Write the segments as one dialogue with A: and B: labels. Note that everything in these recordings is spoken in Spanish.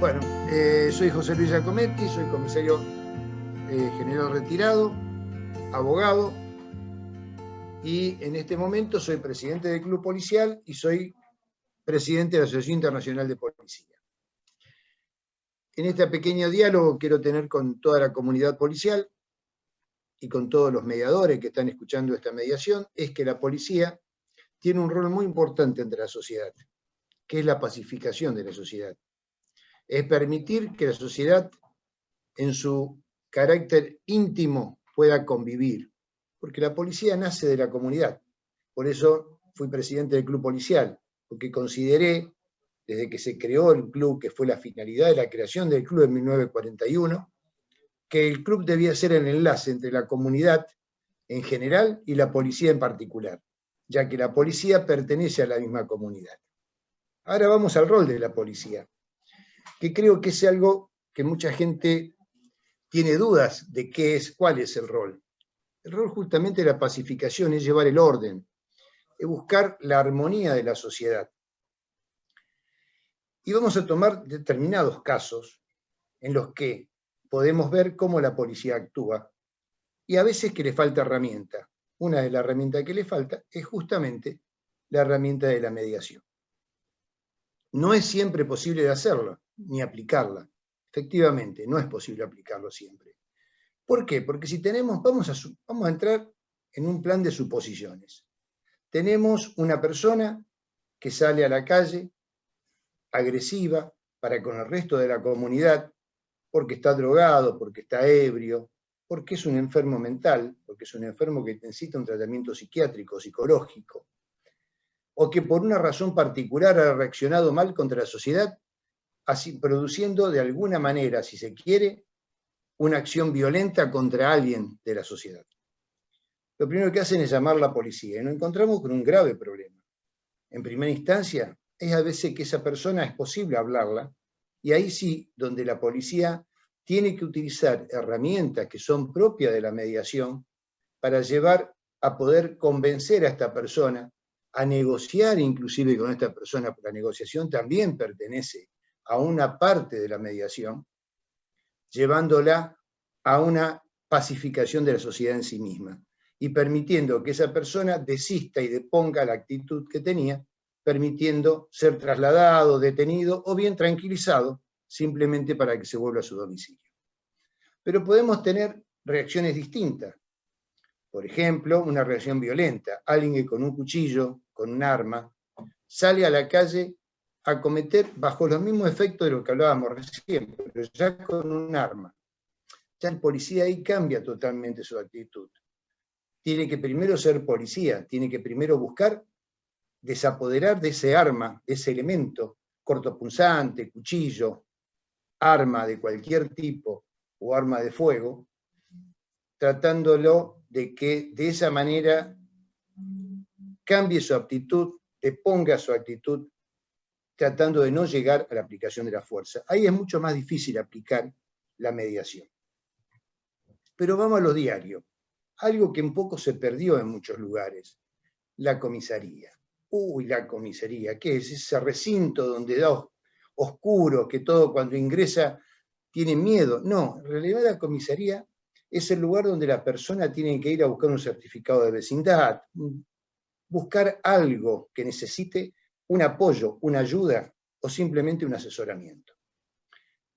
A: Bueno, soy José Luis Giacometti, soy comisario general retirado, abogado, y en este momento soy presidente del Club Policial y soy presidente de la Asociación Internacional de Policía. En este pequeño diálogo quiero tener con toda la comunidad policial y con todos los mediadores que están escuchando esta mediación, es que la policía tiene un rol muy importante entre la sociedad, que es la pacificación de la sociedad. Es permitir que la sociedad en su carácter íntimo pueda convivir, porque la policía nace de la comunidad. Por eso fui presidente del Club Policial, porque consideré, desde que se creó el club, que fue la finalidad de la creación del club en 1941, que el club debía ser el enlace entre la comunidad en general y la policía en particular, ya que la policía pertenece a la misma comunidad. Ahora vamos al rol de la policía, que creo que es algo que mucha gente tiene dudas de cuál es el rol. El rol justamente de la pacificación es llevar el orden, es buscar la armonía de la sociedad. Y vamos a tomar determinados casos en los que podemos ver cómo la policía actúa y a veces que le falta herramienta. Una de las herramientas que le falta es justamente la herramienta de la mediación. No es siempre posible de hacerlo, ni aplicarla. Efectivamente, no es posible aplicarlo siempre. ¿Por qué? Porque si tenemos, vamos a entrar en un plan de suposiciones. Tenemos una persona que sale a la calle agresiva para con el resto de la comunidad porque está drogado, porque está ebrio, porque es un enfermo mental, porque es un enfermo que necesita un tratamiento psiquiátrico, psicológico, o que por una razón particular ha reaccionado mal contra la sociedad, así produciendo de alguna manera, si se quiere, una acción violenta contra alguien de la sociedad. Lo primero que hacen es llamar a la policía y nos encontramos con un grave problema. En primera instancia, es a veces que esa persona es posible hablarla, y ahí sí, donde la policía tiene que utilizar herramientas que son propias de la mediación para llevar a poder convencer a esta persona a negociar inclusive con esta persona, porque la negociación también pertenece a una parte de la mediación, llevándola a una pacificación de la sociedad en sí misma y permitiendo que esa persona desista y deponga la actitud que tenía, permitiendo ser trasladado, detenido o bien tranquilizado, simplemente para que se vuelva a su domicilio. Pero podemos tener reacciones distintas. Por ejemplo, una reacción violenta. Alguien que con un cuchillo, con un arma, sale a la calle a cometer bajo los mismos efectos de lo que hablábamos recién, pero ya con un arma. Ya el policía ahí cambia totalmente su actitud. Tiene que primero ser policía, tiene que primero buscar desapoderar de ese arma, de ese elemento, cortopunzante, cuchillo, arma de cualquier tipo o arma de fuego, tratándolo de que de esa manera cambie su actitud, deponga su actitud, tratando de no llegar a la aplicación de la fuerza. Ahí es mucho más difícil aplicar la mediación. Pero vamos a lo diario. Algo que un poco se perdió en muchos lugares, la comisaría. Uy, la comisaría, ¿qué es? Ese recinto donde da oscuro, que todo cuando ingresa tiene miedo. No, en realidad la comisaría es el lugar donde la persona tiene que ir a buscar un certificado de vecindad, buscar algo que necesite un apoyo, una ayuda o simplemente un asesoramiento.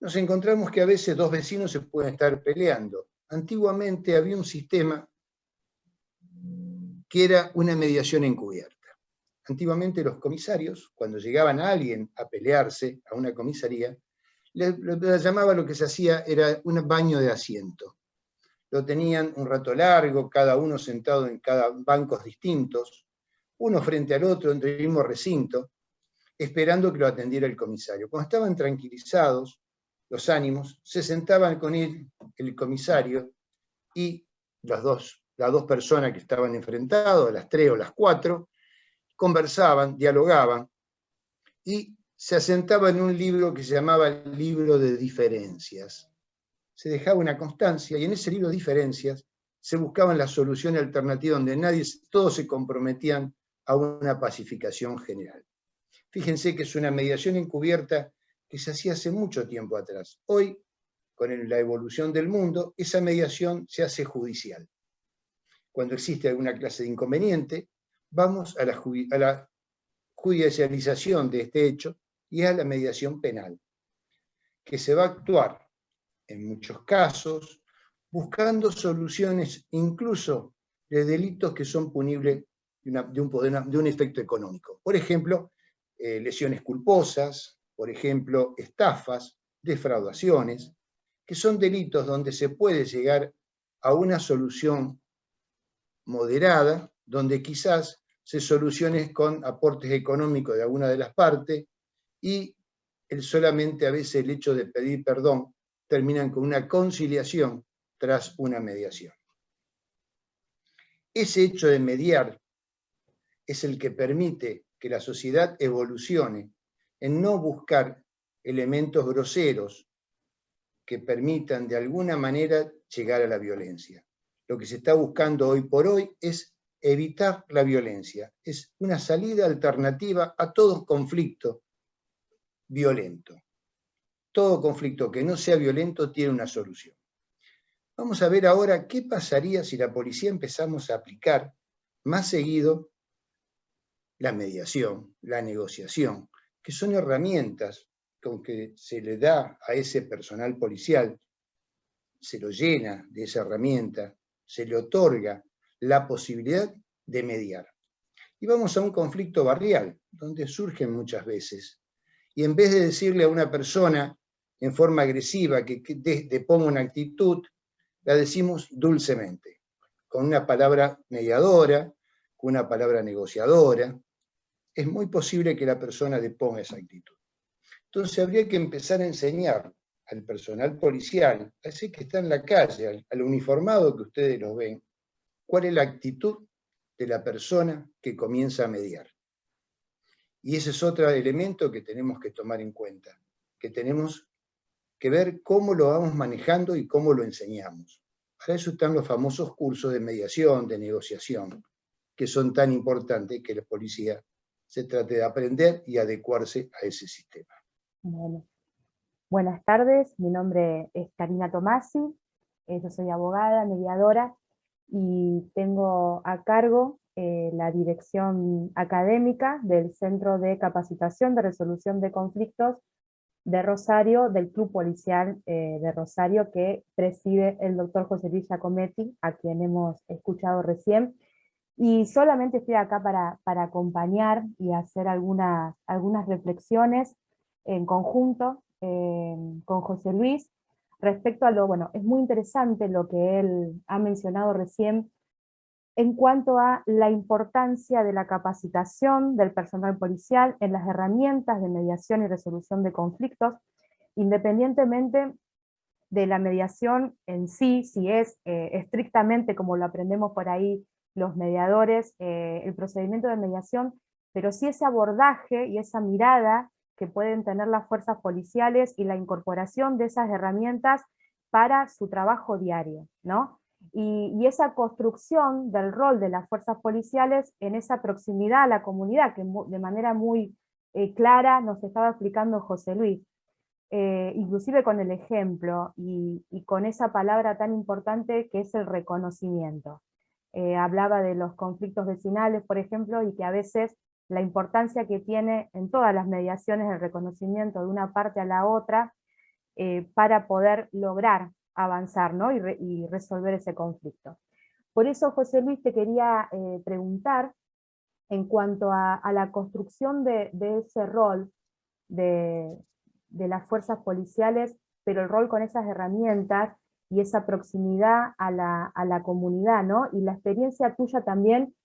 A: Nos encontramos que a veces dos vecinos se pueden estar peleando. Antiguamente había un sistema que era una mediación encubierta. Antiguamente los comisarios, cuando llegaban a alguien a pelearse a una comisaría, le llamaba, lo que se hacía era un baño de asiento. Lo tenían un rato largo, cada uno sentado en cada bancos distintos, uno frente al otro, entre el mismo recinto, esperando que lo atendiera el comisario. Cuando estaban tranquilizados los ánimos, se sentaban con él, el comisario, y las dos personas que estaban enfrentados, las 3 o las 4, conversaban, dialogaban, y se asentaba en un libro que se llamaba el libro de diferencias. Se dejaba una constancia, y en ese libro de diferencias se buscaban las soluciones alternativas donde todos se comprometían a una pacificación general. Fíjense que es una mediación encubierta que se hacía hace mucho tiempo atrás. Hoy, con la evolución del mundo, esa mediación se hace judicial. Cuando existe alguna clase de inconveniente, vamos a la judicialización de este hecho y a la mediación penal, que se va a actuar en muchos casos buscando soluciones incluso de delitos que son punibles de un efecto económico. Por ejemplo, lesiones culposas, por ejemplo, estafas, defraudaciones, que son delitos donde se puede llegar a una solución moderada, donde quizás se solucione con aportes económicos de alguna de las partes y solamente a veces el hecho de pedir perdón terminan con una conciliación tras una mediación. Ese hecho de mediar es el que permite que la sociedad evolucione en no buscar elementos groseros que permitan de alguna manera llegar a la violencia. Lo que se está buscando hoy por hoy es evitar la violencia, es una salida alternativa a todo conflicto violento. Todo conflicto que no sea violento tiene una solución. Vamos a ver ahora qué pasaría si la policía empezamos a aplicar más seguido la mediación, la negociación, que son herramientas con que se le da a ese personal policial, se lo llena de esa herramienta, se le otorga la posibilidad de mediar. Y vamos a un conflicto barrial, donde surgen muchas veces. Y en vez de decirle a una persona en forma agresiva que ponga una actitud, la decimos dulcemente, con una palabra mediadora, con una palabra negociadora. Es muy posible que la persona deponga esa actitud. Entonces habría que empezar a enseñar al personal policial, así que está en la calle, al uniformado que ustedes lo ven, cuál es la actitud de la persona que comienza a mediar. Y ese es otro elemento que tenemos que tomar en cuenta, que tenemos que ver cómo lo vamos manejando y cómo lo enseñamos. Para eso están los famosos cursos de mediación, de negociación, que son tan importantes que la policía se trate de aprender y adecuarse a ese sistema.
B: Bueno. Buenas tardes, mi nombre es Karina Tomasi, yo soy abogada, mediadora, y tengo a cargo la dirección académica del Centro de Capacitación de Resolución de Conflictos de Rosario, del Club Policial de Rosario, que preside el doctor José Luis Giacometti, a quien hemos escuchado recién. Y solamente estoy acá para acompañar y hacer algunas reflexiones en conjunto con José Luis respecto a bueno, es muy interesante lo que él ha mencionado recién en cuanto a la importancia de la capacitación del personal policial en las herramientas de mediación y resolución de conflictos, independientemente de la mediación en sí, si es estrictamente como lo aprendemos por ahí los mediadores, el procedimiento de mediación, pero sí ese abordaje y esa mirada que pueden tener las fuerzas policiales y la incorporación de esas herramientas para su trabajo diario, ¿no? Y esa construcción del rol de las fuerzas policiales en esa proximidad a la comunidad, que de manera muy clara nos estaba explicando José Luis. Inclusive con el ejemplo y con esa palabra tan importante que es el reconocimiento. Hablaba de los conflictos vecinales, por ejemplo, y que a veces la importancia que tiene en todas las mediaciones el reconocimiento de una parte a la otra para poder lograr avanzar, ¿no? y resolver ese conflicto. Por eso, José Luis, te quería preguntar en cuanto a la construcción de ese rol de las fuerzas policiales, pero el rol con esas herramientas y esa proximidad a la comunidad, ¿no? Y la experiencia tuya también,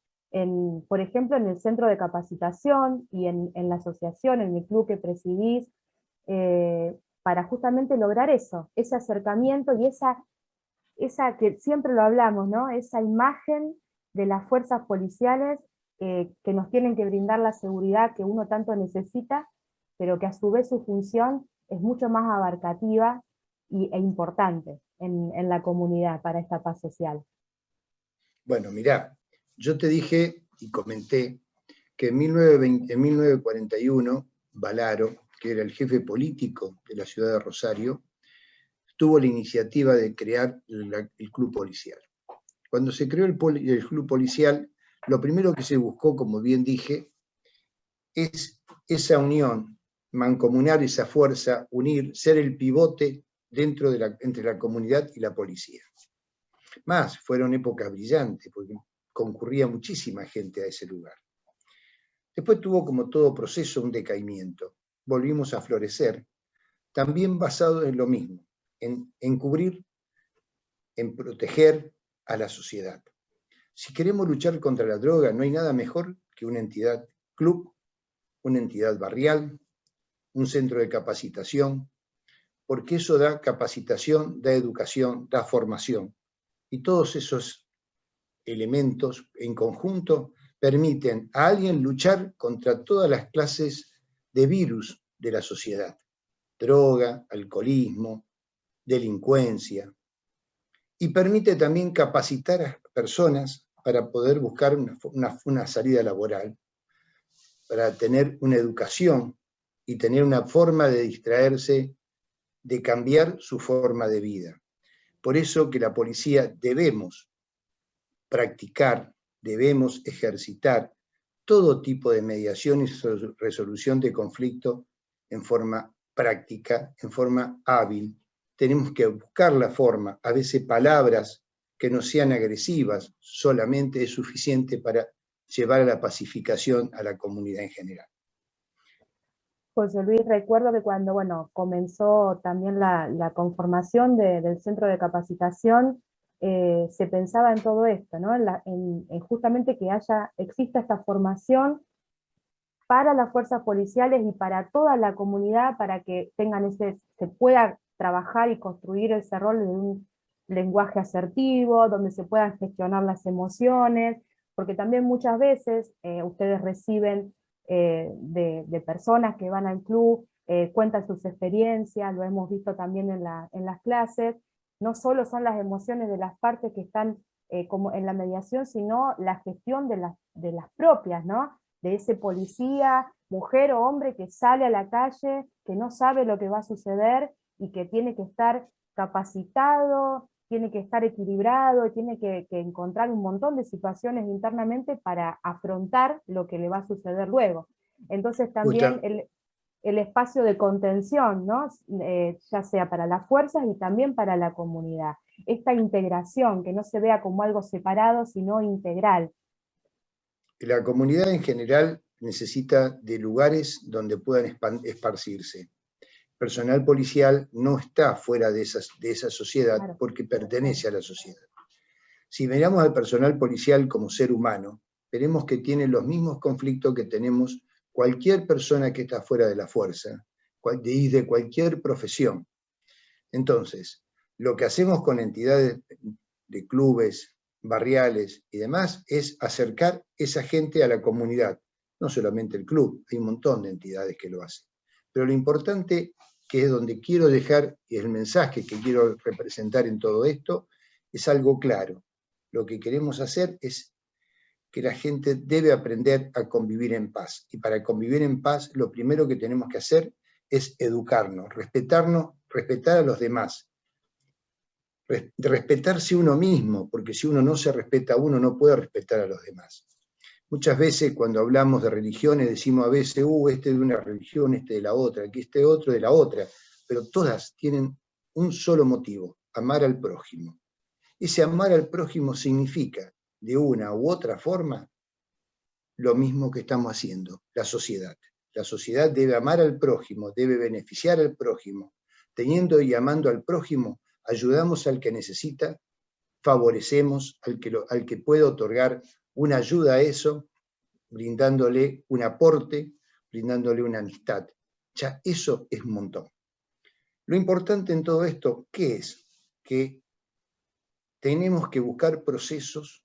B: por ejemplo, en el centro de capacitación y en la asociación, en el club que presidís, para justamente lograr eso, ese acercamiento y esa que siempre lo hablamos, ¿no? Esa imagen de las fuerzas policiales que nos tienen que brindar la seguridad que uno tanto necesita, pero que a su vez su función es mucho más abarcativa e importante en la comunidad para esta paz social.
A: Bueno, mirá, yo te dije y comenté que en 1941 Valaro que era el jefe político de la ciudad de Rosario, tuvo la iniciativa de crear el club policial. Cuando se creó el club policial, lo primero que se buscó, como bien dije, es esa unión, mancomunar esa fuerza, unir, ser el pivote entre la comunidad y la policía. Más, fueron épocas brillantes, porque concurría muchísima gente a ese lugar. Después tuvo, como todo proceso, un decaimiento. Volvimos a florecer, también basado en lo mismo, en cubrir, en proteger a la sociedad. Si queremos luchar contra la droga, no hay nada mejor que una entidad club, una entidad barrial, un centro de capacitación, porque eso da capacitación, da educación, da formación. Y todos esos elementos en conjunto permiten a alguien luchar contra todas las clases de virus de la sociedad. Droga, alcoholismo, delincuencia. Y permite también capacitar a personas para poder buscar una salida laboral, para tener una educación y tener una forma de distraerse, de cambiar su forma de vida. Por eso que la policía debemos practicar, debemos ejercitar todo tipo de mediación y resolución de conflicto en forma práctica, en forma hábil. Tenemos que buscar la forma, a veces palabras que no sean agresivas, solamente es suficiente para llevar a la pacificación a la comunidad en general.
B: José Luis, recuerdo que cuando comenzó también la conformación del centro de capacitación, se pensaba en todo esto, ¿no? En justamente que exista esta formación para las fuerzas policiales y para toda la comunidad, para que se pueda trabajar y construir ese rol de un lenguaje asertivo, donde se puedan gestionar las emociones, porque también muchas veces ustedes reciben de personas que van al club, cuentan sus experiencias, lo hemos visto también en las clases, no solo son las emociones de las partes que están como en la mediación, sino la gestión de las propias, ¿no? De ese policía, mujer o hombre que sale a la calle, que no sabe lo que va a suceder y que tiene que estar capacitado, tiene que estar equilibrado, tiene que encontrar un montón de situaciones internamente para afrontar lo que le va a suceder luego. Entonces también el espacio de contención, ¿no? Ya sea para las fuerzas y también para la comunidad. Esta integración, que no se vea como algo separado, sino integral.
A: La comunidad en general necesita de lugares donde puedan esparcirse. Personal policial no está fuera de esa sociedad, claro, porque pertenece a la sociedad. Si miramos al personal policial como ser humano, veremos que tiene los mismos conflictos que tenemos cualquier persona que está fuera de la fuerza, de cualquier profesión. Entonces, lo que hacemos con entidades de clubes, barriales y demás es acercar esa gente a la comunidad. No solamente el club, hay un montón de entidades que lo hacen. Pero lo importante, que es donde quiero dejar, y el mensaje que quiero representar en todo esto, es algo claro. Lo que queremos hacer es que la gente debe aprender a convivir en paz. Y para convivir en paz, lo primero que tenemos que hacer es educarnos, respetar a los demás, respetarse uno mismo, porque si uno no se respeta a uno, no puede respetar a los demás. Muchas veces cuando hablamos de religiones decimos a veces, este de una religión, este de la otra, que este otro de la otra, pero todas tienen un solo motivo, amar al prójimo. Ese amar al prójimo significa, de una u otra forma, lo mismo que estamos haciendo, la sociedad. La sociedad debe amar al prójimo, debe beneficiar al prójimo. Teniendo y amando al prójimo, ayudamos al que necesita, favorecemos al que puede otorgar una ayuda a eso, brindándole un aporte, brindándole una amistad. Ya eso es un montón. Lo importante en todo esto, ¿qué es? Que tenemos que buscar procesos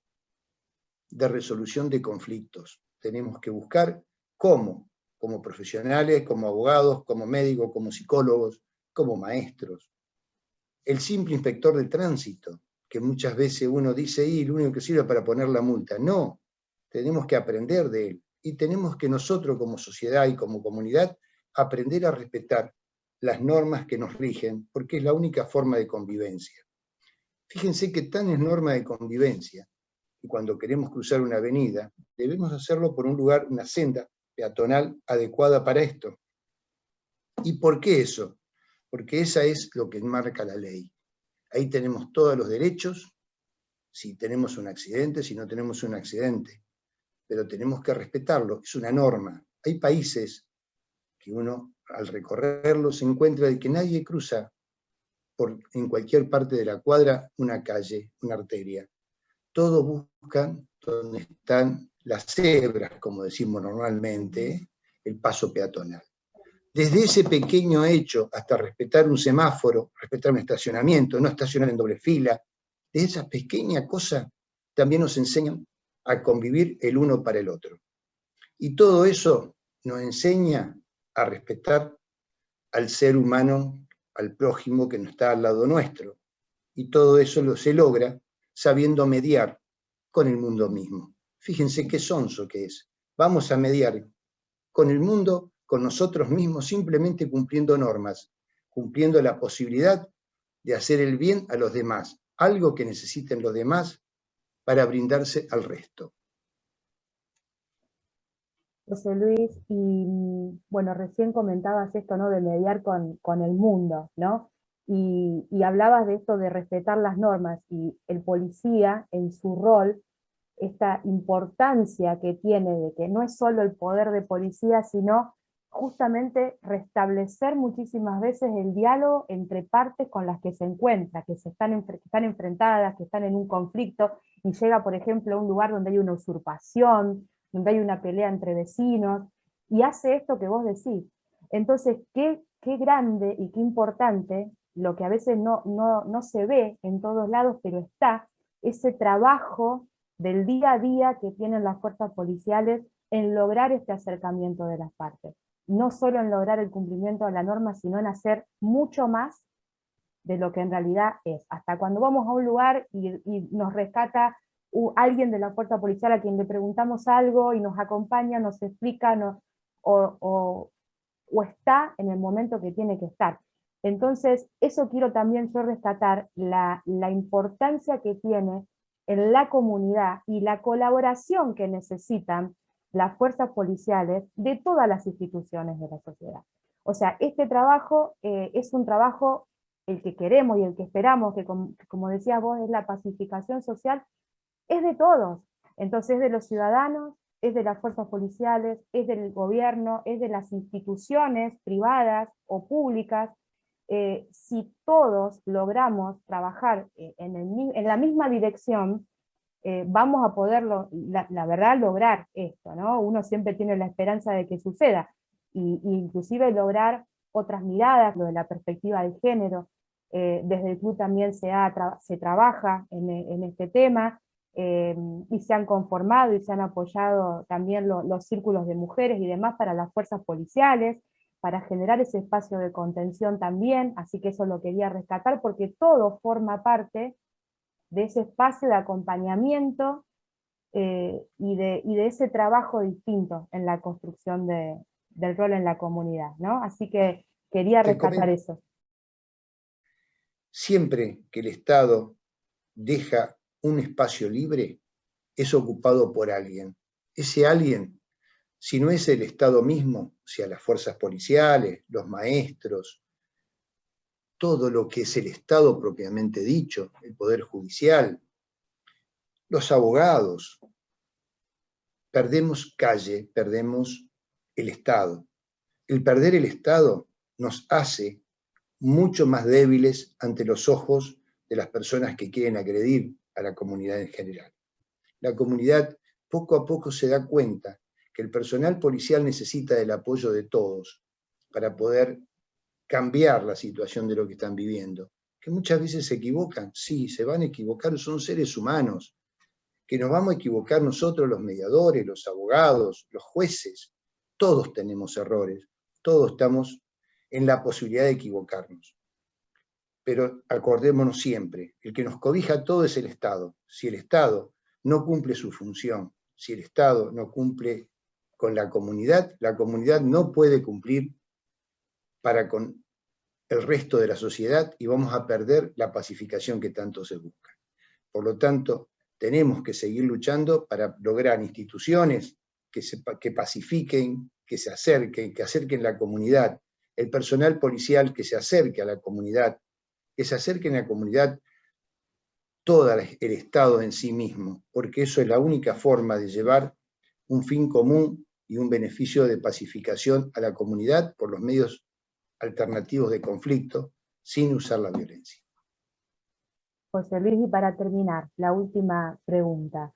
A: de resolución de conflictos. Tenemos que buscar cómo, como profesionales, como abogados, como médicos, como psicólogos, como maestros. El simple inspector de tránsito, que muchas veces uno dice, lo único que sirve para poner la multa. No, tenemos que aprender de él. Y tenemos que nosotros como sociedad y como comunidad aprender a respetar las normas que nos rigen, porque es la única forma de convivencia. Fíjense que tan es norma de convivencia, y cuando queremos cruzar una avenida, debemos hacerlo por un lugar, una senda peatonal adecuada para esto. ¿Y por qué eso? Porque esa es lo que marca la ley. Ahí tenemos todos los derechos, si tenemos un accidente, si no tenemos un accidente, pero tenemos que respetarlo, es una norma. Hay países que uno al recorrerlo se encuentra de que nadie cruza en cualquier parte de la cuadra una calle, una arteria. Todos buscan donde están las cebras, como decimos normalmente, el paso peatonal. Desde ese pequeño hecho hasta respetar un semáforo, respetar un estacionamiento, no estacionar en doble fila, de esas pequeñas cosas también nos enseñan a convivir el uno para el otro. Y todo eso nos enseña a respetar al ser humano, al prójimo que no está al lado nuestro. Y todo eso se logra sabiendo mediar con el mundo mismo. Fíjense qué sonso que es. Vamos a mediar con el mundo, con nosotros mismos, simplemente cumpliendo normas, cumpliendo la posibilidad de hacer el bien a los demás, algo que necesiten los demás para brindarse al resto.
B: José Luis, y bueno, recién comentabas esto, ¿no? De mediar con el mundo, ¿no? Y hablabas de esto de respetar las normas, y el policía en su rol, esta importancia que tiene de que no es solo el poder de policía, sino justamente restablecer muchísimas veces el diálogo entre partes con las que se encuentra, que están enfrentadas, que están en un conflicto, y llega, por ejemplo, a un lugar donde hay una usurpación, donde hay una pelea entre vecinos, y hace esto que vos decís. Entonces, qué grande y qué importante, lo que a veces no se ve en todos lados, pero está, ese trabajo del día a día que tienen las fuerzas policiales en lograr este acercamiento de las partes. No solo en lograr el cumplimiento de la norma, sino en hacer mucho más de lo que en realidad es. Hasta cuando vamos a un lugar y nos rescata alguien de la fuerza policial a quien le preguntamos algo y nos acompaña, nos explica, o está en el momento que tiene que estar. Entonces, eso quiero también yo rescatar, la importancia que tiene en la comunidad y la colaboración que necesitan las fuerzas policiales de todas las instituciones de la sociedad. O sea, este trabajo es un trabajo, el que queremos y el que esperamos, que como decías vos, es la pacificación social, es de todos. Entonces es de los ciudadanos, es de las fuerzas policiales, es del gobierno, es de las instituciones privadas o públicas. Si todos logramos trabajar en la misma dirección, vamos a poderlo, la verdad, lograr esto, ¿no? Uno siempre tiene la esperanza de que suceda, y inclusive lograr otras miradas, lo de la perspectiva de género. Desde el club también se trabaja en este tema, y se han conformado y se han apoyado también los círculos de mujeres y demás para las fuerzas policiales, para generar ese espacio de contención también, así que eso lo quería rescatar, porque todo forma parte de ese espacio de acompañamiento, y de ese trabajo distinto en la construcción del rol en la comunidad, ¿no? Así que quería rescatar eso.
A: Siempre que el Estado deja un espacio libre, es ocupado por alguien. Ese alguien, si no es el Estado mismo, o sea, las fuerzas policiales, los maestros, todo lo que es el Estado propiamente dicho, el Poder Judicial, los abogados, perdemos calle, perdemos el Estado. El perder el Estado nos hace mucho más débiles ante los ojos de las personas que quieren agredir a la comunidad en general. La comunidad poco a poco se da cuenta que el personal policial necesita del apoyo de todos para poder cambiar la situación de lo que están viviendo. Que muchas veces se equivocan, sí, se van a equivocar, son seres humanos, que nos vamos a equivocar nosotros, los mediadores, los abogados, los jueces, todos tenemos errores, todos estamos en la posibilidad de equivocarnos. Pero acordémonos siempre, el que nos cobija todo es el Estado. Si el Estado no cumple su función, si el Estado no cumple con la comunidad no puede cumplir para con el resto de la sociedad y vamos a perder la pacificación que tanto se busca. Por lo tanto, tenemos que seguir luchando para lograr instituciones que pacifiquen, que se acerquen, que acerquen la comunidad, el personal policial que se acerque a la comunidad, que se acerquen a la comunidad todo el Estado en sí mismo, porque eso es la única forma de llevar un fin común y un beneficio de pacificación a la comunidad por los medios alternativos de conflicto, sin usar la violencia.
B: José Luis, y para terminar, la última pregunta.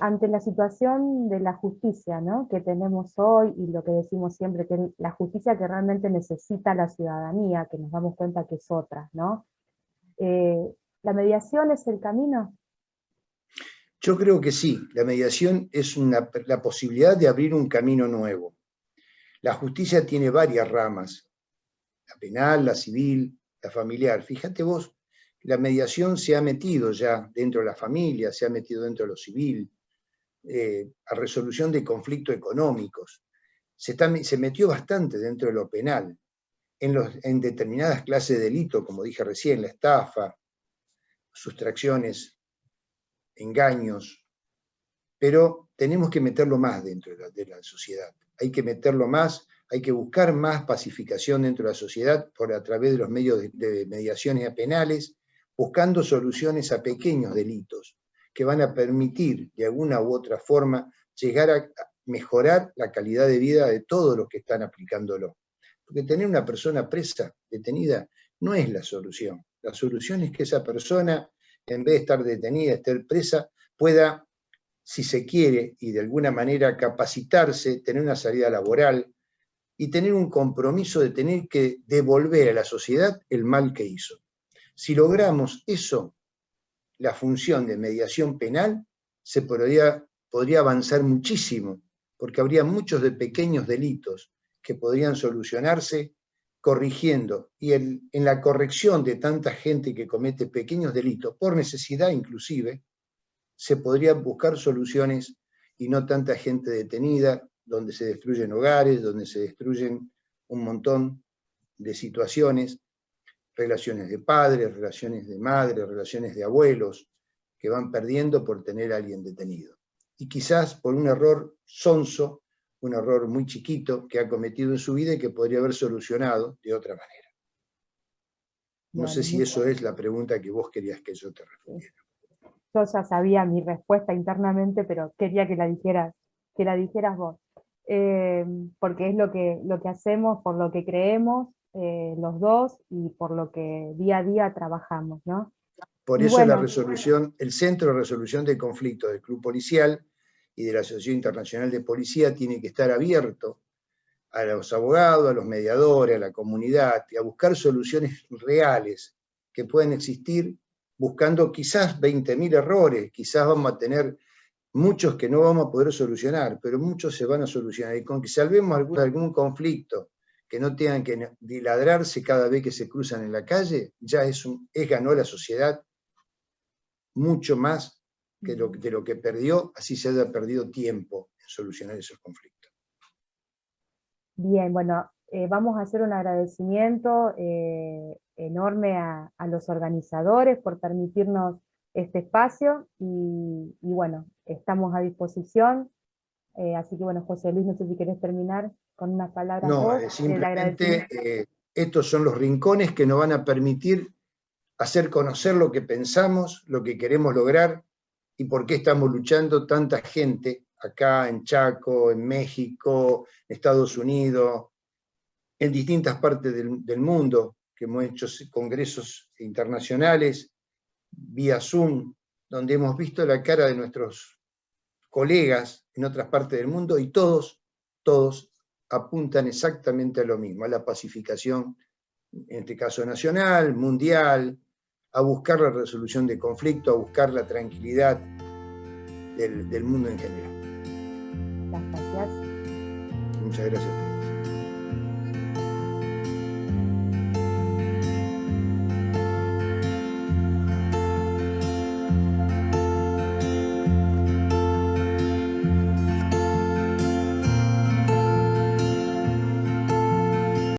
B: Ante la situación de la justicia, ¿no?, que tenemos hoy y lo que decimos siempre, que es la justicia que realmente necesita la ciudadanía, que nos damos cuenta que es otra, ¿no? ¿La mediación es el camino?
A: Yo creo que sí, la mediación es la posibilidad de abrir un camino nuevo. La justicia tiene varias ramas, la penal, la civil, la familiar. Fíjate vos, la mediación se ha metido ya dentro de la familia, se ha metido dentro de lo civil, a resolución de conflictos económicos. Se metió bastante dentro de lo penal, en determinadas clases de delito, como dije recién, la estafa, sustracciones, engaños, pero tenemos que meterlo más dentro de la sociedad. Hay que meterlo más, hay que buscar más pacificación dentro de la sociedad a través de los medios de mediaciones penales, buscando soluciones a pequeños delitos que van a permitir de alguna u otra forma llegar a mejorar la calidad de vida de todos los que están aplicándolo. Porque tener una persona presa, detenida, no es la solución. La solución es que esa persona, en vez de estar detenida, estar presa, pueda, si se quiere, y de alguna manera capacitarse, tener una salida laboral y tener un compromiso de tener que devolver a la sociedad el mal que hizo. Si logramos eso, la función de mediación penal se podría avanzar muchísimo, porque habría muchos de pequeños delitos que podrían solucionarse corrigiendo, y en la corrección de tanta gente que comete pequeños delitos, por necesidad inclusive, se podrían buscar soluciones y no tanta gente detenida, donde se destruyen hogares, donde se destruyen un montón de situaciones, relaciones de padres, relaciones de madres, relaciones de abuelos, que van perdiendo por tener a alguien detenido. Y quizás por un error sonso, un error muy chiquito que ha cometido en su vida y que podría haber solucionado de otra manera. No sé si eso es la pregunta que vos querías que yo te respondiera.
B: Yo ya sabía mi respuesta internamente, pero quería que la dijeras vos. Porque es lo que hacemos, por lo que creemos los dos y por lo que día a día trabajamos, ¿no?
A: Por
B: Y
A: eso
B: bueno,
A: el Centro de Resolución de Conflictos del Club Policial y de la Asociación Internacional de Policía tiene que estar abierto a los abogados, a los mediadores, a la comunidad, y a buscar soluciones reales que puedan existir, buscando quizás 20.000 errores, quizás vamos a tener muchos que no vamos a poder solucionar, pero muchos se van a solucionar. Y con que salvemos algún conflicto, que no tengan que diladrarse cada vez que se cruzan en la calle, ya ganó la sociedad mucho más que de lo que perdió, así se haya perdido tiempo en solucionar esos conflictos.
B: bien, bueno, vamos a hacer un agradecimiento enorme a los organizadores por permitirnos este espacio y bueno, estamos a disposición. Así que bueno, José Luis, no sé si querés terminar con unas palabras
A: No,
B: vos del agradecimiento.
A: simplemente estos son los rincones que nos van a permitir hacer conocer lo que pensamos, lo que queremos lograr y por qué estamos luchando tanta gente acá en Chaco, en México, en Estados Unidos, en distintas partes del mundo, que hemos hecho congresos internacionales vía Zoom, donde hemos visto la cara de nuestros colegas en otras partes del mundo y todos apuntan exactamente a lo mismo, a la pacificación, en este caso nacional, mundial, a buscar la resolución de conflicto, a buscar la tranquilidad del mundo en general.
B: Gracias.
A: Muchas gracias.